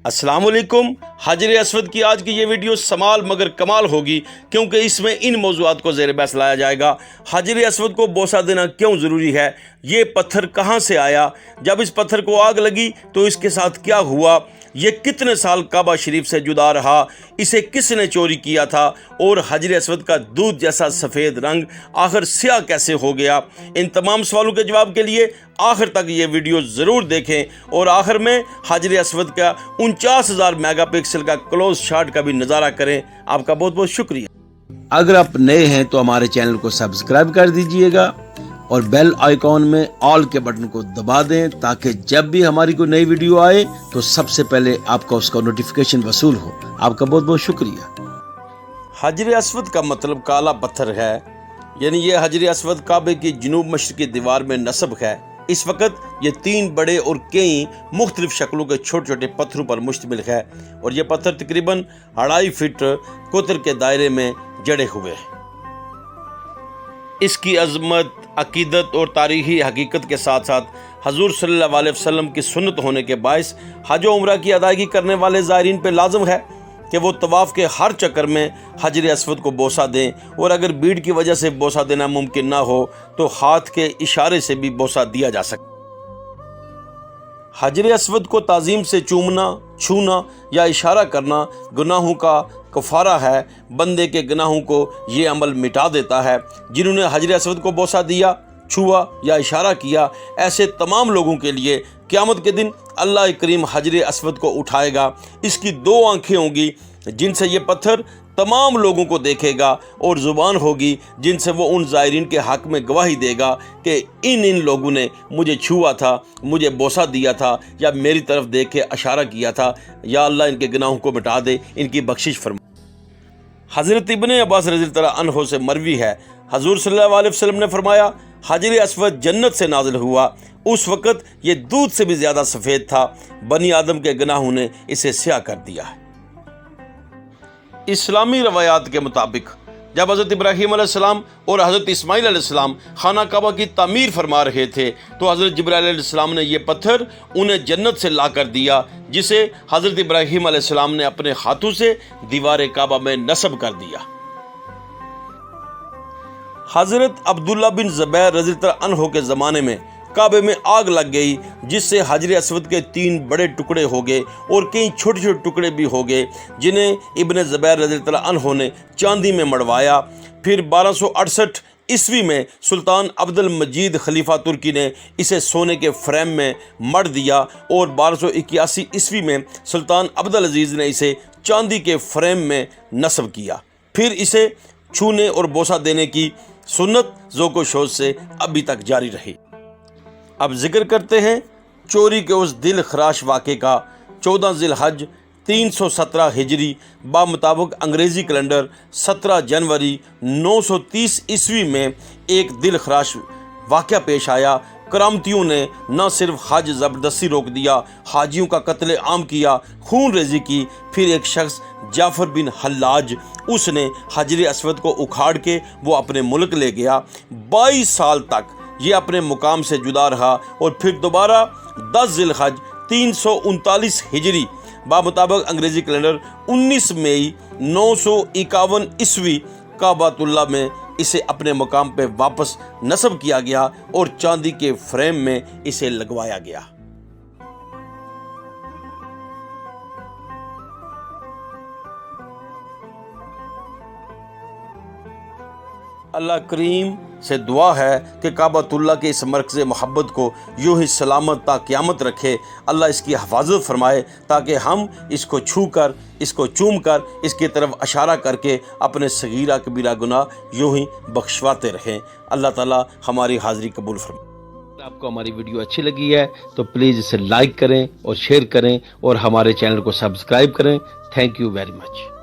अस्सलाम वालेकुम। हाजिर असवद की आज की ये वीडियो समाल मगर कमाल होगी, क्योंकि इसमें इन मौज़ूआत को ज़ेर बहस लाया जाएगा। हाजिर असवद को बोसा देना क्यों ज़रूरी है, ये पत्थर कहाँ से आया, जब इस पत्थर को आग लगी तो इसके साथ क्या हुआ, ये कितने साल काबा शरीफ से जुदा रहा, इसे किसने चोरी किया था, और हाजिर असवद का दूध जैसा सफ़ेद रंग आखिर स्याह कैसे हो गया। इन तमाम सवालों के जवाब के लिए आखिर तक ये वीडियो ज़रूर देखें और आखिर में हाजिर असवद का 49,000 मेगापिक्सल का क्लोज शॉट का भी नज़ारा करें। आपका बहुत बहुत शुक्रिया। अगर आप नए हैं तो हमारे चैनल को सब्सक्राइब कर दीजिएगा और बेल आइकॉन में ऑल के बटन को दबा दें, ताकि जब भी हमारी कोई नई वीडियो आए तो सबसे पहले आपका उसका नोटिफिकेशन वसूल हो। आपका बहुत बहुत शुक्रिया। हाजिर असवद का मतलब काला पत्थर है, यानी ये हाजिर असवद काबे की जनूब मशरकी दीवार में नस्ब है। इस वक्त ये 3 बड़े और कई मुख्तलिफ शक्लों के छोटे छोटे पत्थरों पर मुश्तमिल है, और ये पत्थर तकरीबन 2.5 फीट कोतर के दायरे में जड़े हुए हैं। इसकी अजमत, अकीदत और तारीखी हकीकत के साथ साथ हजूर सल्लल्लाहु अलैहि वसल्लम की सुन्नत होने के बायस हज व उम्रा की अदायगी करने वाले ज़ायरीन पे लाजम है कि वो तवाफ़ के हर चक्कर में हाजिर असवद को बोसा दें, और अगर भीड़ की वजह से बोसा देना मुमकिन ना हो तो हाथ के इशारे से भी बोसा दिया जा सकता। हाजिर असवद को ताज़ीम से चूमना, छूना या इशारा करना गुनाहों का कफ़ारा है। बंदे के गुनाहों को ये अमल मिटा देता है। जिन्होंने हाजिर असवद को बोसा दिया, छुआ या इशारा किया, ऐसे तमाम लोगों के लिए क़यामत के दिन अल्लाह करीम हाजिर असवद को उठाएगा। इसकी 2 आंखें होंगी जिनसे ये पत्थर तमाम लोगों को देखेगा, और ज़ुबान होगी जिनसे वो उन ज़ायरीन के हक़ में गवाही देगा कि इन लोगों ने मुझे छुआ था, मुझे बोसा दिया था, या मेरी तरफ देख के इशारा किया था। या अल्लाह इनके गुनाहों को मिटा दे, इनकी बख्शिश फरमा। हज़रत इब्ने अब्बास रज़ियल्लाहु अन्हु से मरवी है, हजूर सल्लल्लाहु अलैहि वसल्लम ने फरमाया, हाजिर असवद जन्नत से नाजिल हुआ, उस वक़्त ये दूध से भी ज़्यादा सफ़ेद था। बनी आदम के गुनाहों ने इसे स्याह कर दिया है। इस्लामी रवायात के मुताबिक जब हज़रत इब्राहीम अलैहिस्सलाम और हज़रत इस्माईल अलैहिस्सलाम खाना काबा की तामीर फरमा रहे थे, तो हज़रत जिब्राईल अलैहिस्सलाम ने यह पत्थर उन्हें जन्नत से ला कर दिया, जिसे हज़रत इब्राहीम अलैहिस्सलाम ने अपने हाथों से दीवार काबा में नस्ब कर दिया। हज़रत अब्दुल्ला बिन ज़ुबैर रज़ियल्लाहु अन्हु के ज़माने में काबे में आग लग गई, जिससे हाजिर असवद के 3 बड़े टुकड़े हो गए और कई छोटे छोटे टुकड़े भी हो गए, जिन्हें इब्ने ज़ुबैर रज़ियल्लाहु अन्हु ने चांदी में मढ़वाया। फिर 1268 ईस्वी में सुल्तान अब्दुल मजीद खलीफा तुर्की ने इसे सोने के फ्रेम में मढ़ दिया, और 1281 ईस्वी में सुल्तान अब्दुल अजीज़ ने इसे चांदी के फ्रेम में नस्ब किया। फिर इसे छूने और बोसा देने की सुन्नत ज़ोको शोज़ से अभी तक जारी रही। अब जिक्र करते हैं चोरी के उस दिल खराश वाक़े का। 14 ज़िलहज 317 हिजरी बामुताबिक अंग्रेज़ी कैलेंडर 17 जनवरी 930 ईस्वी में एक दिल खराश वाक़या पेश आया। करामतियों ने न सिर्फ हज ज़बरदस्ती रोक दिया, हाजियों का कत्ले आम किया, खून रेजी की। फिर एक शख्स जाफ़र बिन हल्लाज, उसने हाजिर असवद को उखाड़ के वो अपने मुल्क ले गया। 22 साल तक ये अपने मुकाम से जुदा रहा, और फिर दोबारा 10 ज़िलहज 339 हिजरी बामुताबिक अंग्रेज़ी कैलेंडर 19 मई 951 ईस्वी काबातुल्लाह में इसे अपने मुकाम पे वापस नस्ब किया गया और चांदी के फ्रेम में इसे लगवाया गया। अल्लाह करीम से दुआ है कि काबातुल्लाह के इस मरकज़ मोहब्बत को यूँ ही सलामत ता क़यामत रखे। अल्लाह इसकी हिफाजत फरमाए, ताकि हम इसको छू कर, इसको चूम कर, इसकी तरफ इशारा करके अपने सगीरा कबीरा गुनाह यूँ ही बख्शवाते रहें। अल्लाह ताला हमारी हाज़िरी कबूल फरमाए। आपको हमारी वीडियो अच्छी लगी है तो प्लीज़ इसे लाइक करें और शेयर करें, और हमारे चैनल को सब्सक्राइब करें। Thank you very much.